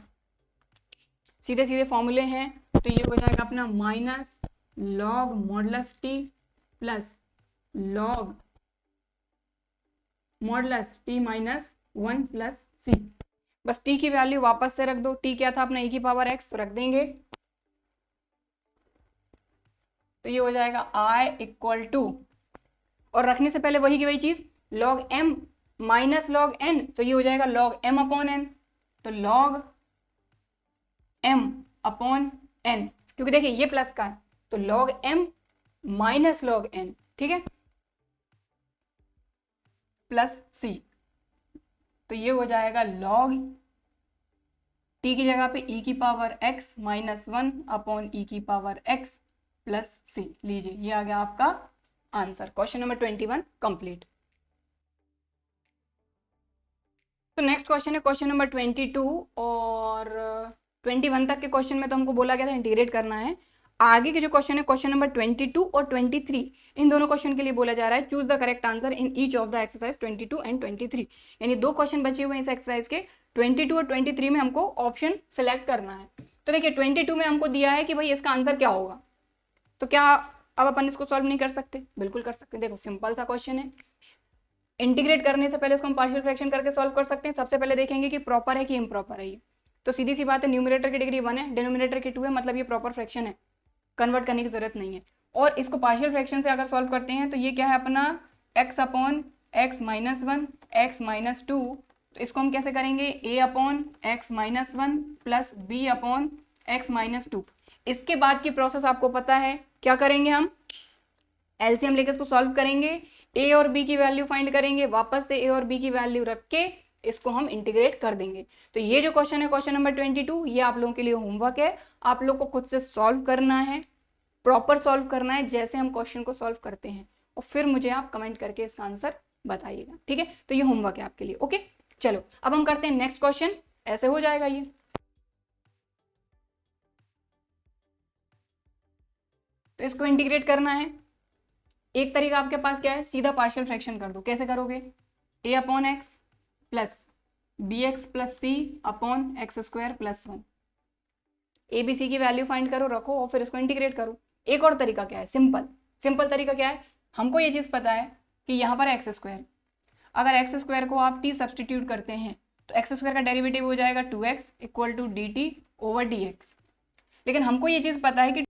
सीधे सीधे फॉर्मूले हैं। तो ये हो जाएगा अपना minus log modulus t plus log modulus t minus one plus c, बस t की वैल्यू वापस से रख दो। t क्या था अपना e की पावर x, तो रख देंगे, तो ये हो जाएगा i इक्वल टू, और रखने से पहले वही की वही चीज log m minus log n, तो ये हो जाएगा log m अपॉन n, तो log m अपॉन n, क्योंकि देखिए ये प्लस का है, तो log m minus log n, ठीक है, प्लस c, तो ये हो जाएगा log t की जगह पे e की power x minus one upon e की पावर x प्लस c। लीजिए ये आ गया आपका आंसर, क्वेश्चन नंबर 21 कंप्लीट। तो नेक्स्ट क्वेश्चन है क्वेश्चन नंबर 22, और 21 तक के क्वेश्चन में तो हमको बोला गया था इंटीग्रेट करना है। आगे के जो क्वेश्चन है क्वेश्चन नंबर 22 और 23, इन दोनों क्वेश्चन के लिए बोला जा रहा है choose the correct answer in each of the exercise 22 and 23, यानी दो क्वेश्चन बचे हुए हैं इस एक्सरसाइज के, 22 और 23 में हमको ऑप्शन सेलेक्ट करना है। तो देखिए 22 में हमको दिया है कि भाई इसका आंसर क्या होगा, तो क्या अब अपन इसको सॉल्व नहीं कर सकते, बिल्कुल कर सकते हैं। देखो सिंपल सा क्वेश्चन है, इंटीग्रेट करने से पहले इसको हम पार्शियल फ्रैक्शन करके सॉल्व कर सकते हैं। सबसे पहले देखेंगे कि प्रॉपर है कि इम्प्रॉपर है ये, तो सीधी सी बात है, न्यूमरेटर की डिग्री 1 है, डिनोमिनेटर की 2 है, मतलब ये प्रॉपर फ्रैक्शन है, कन्वर्ट करने की जरूरत नहीं है। और इसको पार्शियल फ्रैक्शन से अगर सॉल्व करते हैं तो ये क्या है अपना x upon x minus one x minus two, तो इसको हम कैसे करेंगे a upon x minus one plus b upon x minus two. इसके बाद की प्रोसेस आपको पता है, क्या करेंगे हम, एलसीएम लेकर इसको सॉल्व करेंगे, a और b की वैल्यू फाइंड करेंगे, वापस से a और b की वैल्यू रख के इसको हम इंटीग्रेट कर देंगे। तो ये जो क्वेश्चन है क्वेश्चन नंबर 22, ये आप लोगों के लिए होमवर्क है, आप लोग को खुद से सॉल्व करना है, प्रॉपर सॉल्व करना है जैसे हम क्वेश्चन को सॉल्व करते हैं, और फिर मुझे आप कमेंट करके इसका आंसर बताइएगा, ठीक है। तो ये होमवर्क है आपके लिए, ओके। चलो अब हम करते हैं नेक्स्ट क्वेश्चन, ऐसे हो जाएगा ये। तो इसको इंटीग्रेट करना है, एक तरीका आपके पास क्या है, सीधा पार्शियल फ्रैक्शन कर दो। कैसे करोगे, a upon X plus B X plus C upon x square plus one, A B C की वैल्यू फाइंड करो, रखो, और फिर इसको इंटीग्रेट करो। एक और तरीका क्या है, सिंपल तरीका क्या है, हमको ये चीज़ पता है कि यहाँ पर एक्स स्क्वायर, अगर एक्स स्क्वायर को आप टी सब्सटीट्यूट करते हैं तो एक्स स्क्वायर का डेरिवेटिव हो जाएगा 2x equal to D T over D X. लेकिन हमको ये चीज़ पता है कि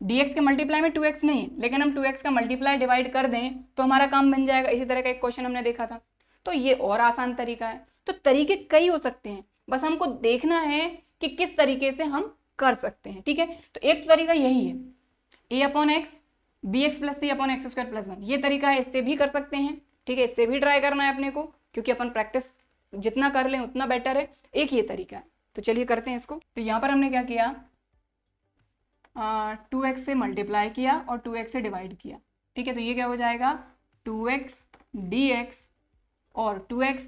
dx के मल्टीप्लाई में 2x नहीं है, लेकिन हम 2x का मल्टीप्लाई डिवाइड कर दें तो हमारा काम बन जाएगा। इसी तरह का एक क्वेश्चन हमने देखा था, तो ये और आसान तरीका है। तो तरीके कई हो सकते हैं, बस हमको देखना है कि किस तरीके से हम कर सकते हैं, ठीक है। तो एक तरीका यही है, a/x bx+c/x²+1, ये तरीका है, इससे भी कर सकते हैं, ठीक है, इससे भी ट्राई करना है अपने को, क्योंकि अपन प्रैक्टिस जितना कर लें उतना बेटर है। एक ये तरीका है, तो चलिए करते हैं इसको। तो यहाँ पर हमने क्या किया, 2x से मल्टीप्लाई किया और 2x से डिवाइड किया, ठीक है। तो ये क्या हो जाएगा 2x dx और 2x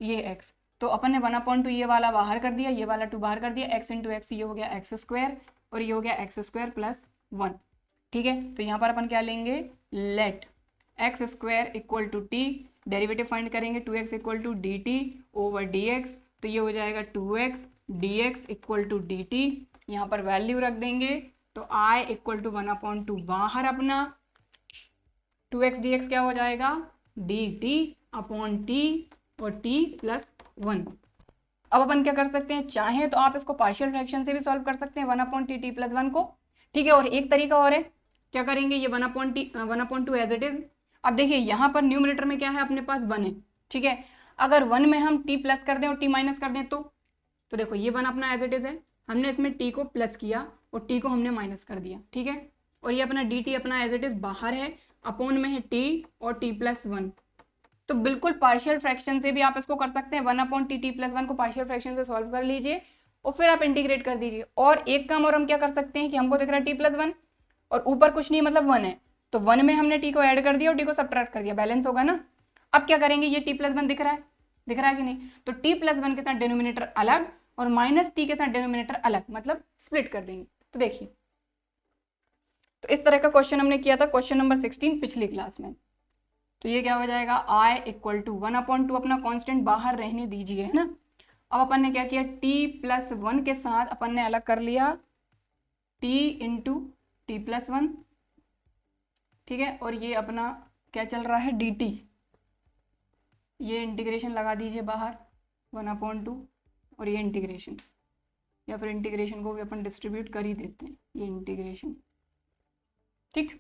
ये x, तो अपन ने 1/2 ये वाला बाहर कर दिया, ये वाला 2 बाहर कर दिया, x इंटू एक्स ये हो गया x² और ये हो गया x²+1, ठीक है। तो यहाँ पर अपन क्या लेंगे, let x² equal to t, derivative find करेंगे 2x equal to dt over dx, तो ये हो जाएगा 2x dx equal to dt, यहाँ पर वैल्यू रख देंगे, तो i इक्वल टू 1/2 बाहर अपना, 2x dx क्या हो जाएगा dt/t और t+1। अब अपन क्या कर सकते हैं, चाहें तो आप इसको पार्शियल फ्रैक्शन से भी सॉल्व कर सकते हैं 1/t t+1 को, ठीक है। और एक तरीका और है, क्या करेंगे, ये 1/2 एज इट इज। अब देखिए यहाँ पर न्यूमरेटर में क्या है, अपने पास 1 है, ठीक है। अगर 1 में हम t प्लस कर दें और t माइनस कर दें तो देखो ये 1 अपना एज इट इज है, हमने इसमें t को प्लस किया और t को हमने माइनस कर दिया, ठीक है। और ये अपना dt अपना एज इट इज बाहर है, अपॉन में है t और t+1, तो बिल्कुल पार्शियल फ्रैक्शन से भी आप इसको कर सकते हैं, 1/t t+1 को पार्शियल फ्रैक्शन से सॉल्व कर लीजिए और फिर आप इंटीग्रेट कर दीजिए। और एक काम और हम क्या कर सकते हैं कि हमको दिख रहा है t+1 और ऊपर कुछ नहीं मतलब 1 है, तो 1 में हमने t को ऐड कर दिया और t को सब्ट्रैक्ट कर दिया, बैलेंस होगा ना। अब क्या करेंगे, ये t+1 दिख रहा है कि नहीं, तो t+1 के साथ डिनोमिनेटर अलग और -t के साथ डिनोमिनेटर अलग, मतलब स्प्लिट कर देंगे। तो देखिए, तो इस तरह का क्वेश्चन हमने किया था क्वेश्चन नंबर 16 पिछली क्लास में। तो ये क्या हो जाएगा, i इक्वल टू 1/2 अपना कांस्टेंट बाहर रहने दीजिए, है ना। अब अपन ने क्या किया, t+1 के साथ अपन ने अलग कर लिया t इंटू t+1, ठीक है। और ये अपना क्या चल रहा है dt, ये इंटीग्रेशन लगा दीजिए बाहर 1/2 और ये इंटीग्रेशन, या फिर इंटीग्रेशन को भी अपन डिस्ट्रीब्यूट कर ही देते हैं, ये इंटीग्रेशन, ठीक।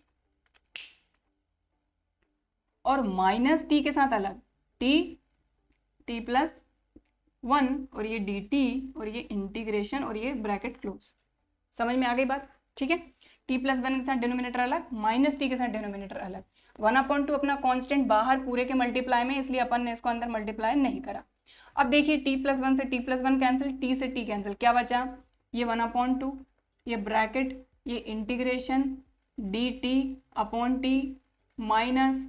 और -t के साथ अलग t+1 और ये dt और ये इंटीग्रेशन और ये ब्रैकेट क्लोज, समझ में आ गई बात, ठीक है। t+1 के साथ डिनोमिनेटर अलग, -t के साथ डिनोमिनेटर अलग, 1/2 अपना कांस्टेंट बाहर पूरे के मल्टीप्लाई में, इसलिए अपन ने इसको अंदर मल्टीप्लाई नहीं करा। अब देखिए t+1 से t+1 कैंसिल, t से t कैंसिल, क्या बचा, ये 1/2, ये ब्रैकेट, ये integration dt/t minus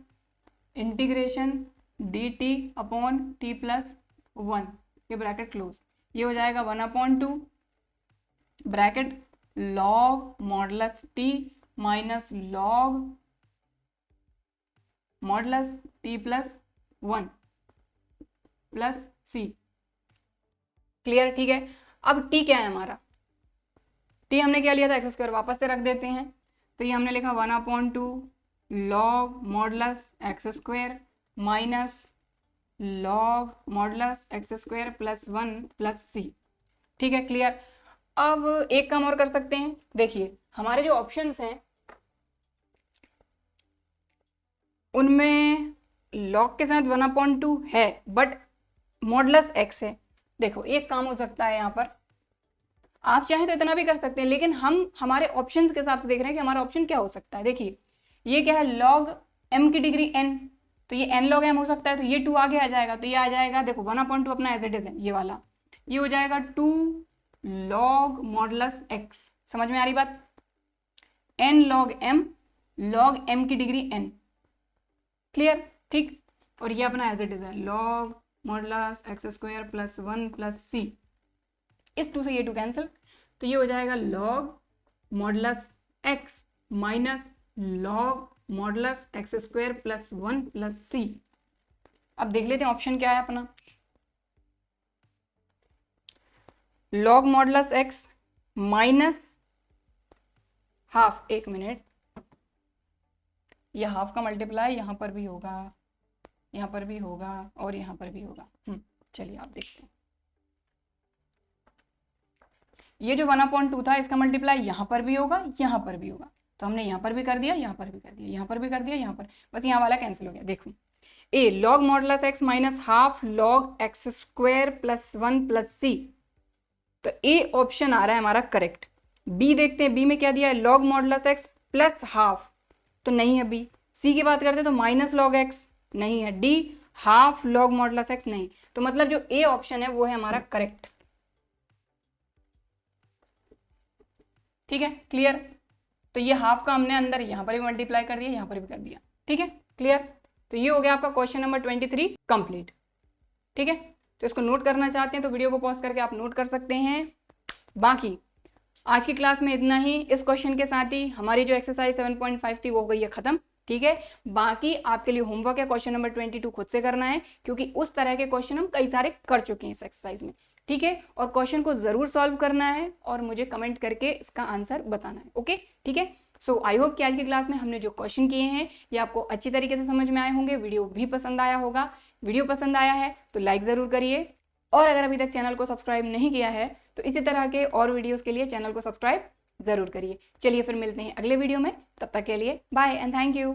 integration dt/t+1, ये ब्रैकेट क्लोज, ये हो जाएगा 1/2 bracket log modulus t minus log modulus t+1 plus c, clear, ठीक है। अब t क्या है हमारा, t हमने क्या लिया था x², वापस से रख देते हैं, तो ये हमने लिखा 1/2 log modulus x² minus log modulus x²+1 plus c, ठीक है, क्लियर। अब एक काम और कर सकते हैं, देखिए हमारे जो ऑप्शंस हैं उनमें log के साथ 1/2 है बट मॉडुलस x है। देखो एक काम हो सकता है, यहाँ पर आप चाहें तो इतना भी कर सकते हैं, लेकिन हम हमारे ऑप्शंस के हिसाब से देख रहे हैं कि हमारा ऑप्शन क्या हो सकता है। देखिए ये क्या है, log m की डिग्री n, तो ये n log m हो सकता है, तो ये 2 आगे आ जाएगा, तो ये आ जाएगा, देखो 1/2 अपना एज इट इज है, ये वाला, ये हो जाएगा 2 log मॉडुलस x, समझ में आ रही बात, n log m की डिग्री n, क्लियर, ठीक। और ये अपना एज इट इज है log modulus x²+1 plus c, इस 2 से ये 2 कैंसिल, तो ये हो जाएगा log modulus x minus log modulus x²+1 plus c। अब देख लेते हैं ऑप्शन क्या है अपना, log modulus x minus half, एक मिनट, ये हाफ का मल्टीप्लाई यहाँ पर भी होगा, यहाँ पर भी होगा और यहाँ पर भी होगा, चलिए आप देखते हैं। ये जो 1/2 था इसका मल्टीप्लाई यहाँ पर भी होगा, यहाँ पर भी होगा, तो हमने यहाँ पर भी कर दिया, यहाँ पर भी कर दिया, यहाँ पर भी कर दिया, यहाँ पर, बस यहाँ वाला कैंसिल हो गया। देखो a log modulus x minus half log x square plus 1 plus c, तो ए ऑप्शन आ रहा है हमारा करेक्ट। बी देखते हैं, बी में क्या दिया है, log modulus x plus half, तो नहीं है बी। सी की बात करते हैं तो माइनस लॉग एक्स, नहीं है। D half log modulus x, नहीं। तो मतलब जो ए ऑप्शन है वो है हमारा करेक्ट। ठीक है, क्लियर। तो ये हाफ का हमने अंदर यहाँ पर भी मल्टीप्लाई कर दिया, यहाँ पर भी कर दिया। ठीक है, क्लियर। तो ये हो गया आपका क्वेश्चन नंबर 23 कंप्लीट। ठीक है, तो इसको नोट करना चाहते हैं तो वीडियो को पॉज करके आप नोट कर सकते हैं। बाकी आज की क्लास में इतना ही। इस क्वेश्चन के साथ ही हमारी जो एक्सरसाइज 7.5 थी वो हो गई है खत्म। ठीक है, बाकी आपके लिए होमवर्क है क्वेश्चन नंबर 22 खुद से करना है, क्योंकि उस तरह के क्वेश्चन हम कई सारे कर चुके हैं इस एक्सरसाइज में। ठीक है, और क्वेश्चन को जरूर सॉल्व करना है और मुझे कमेंट करके इसका आंसर बताना है। ओके, ठीक है। सो आई होप कि आज की क्लास में हमने जो क्वेश्चन किए हैं ये आपको अच्छी तरीके से समझ में आए होंगे, वीडियो भी पसंद आया होगा। वीडियो पसंद आया है तो लाइक ज़रूर करिए, और अगर अभी तक चैनल को सब्सक्राइब नहीं किया है तो इसी तरह के और वीडियोस के लिए चैनल को सब्सक्राइब ज़रूर करिए। चलिए फिर मिलते हैं अगले वीडियो में, तब तक के लिए बाय एंड थैंक यू।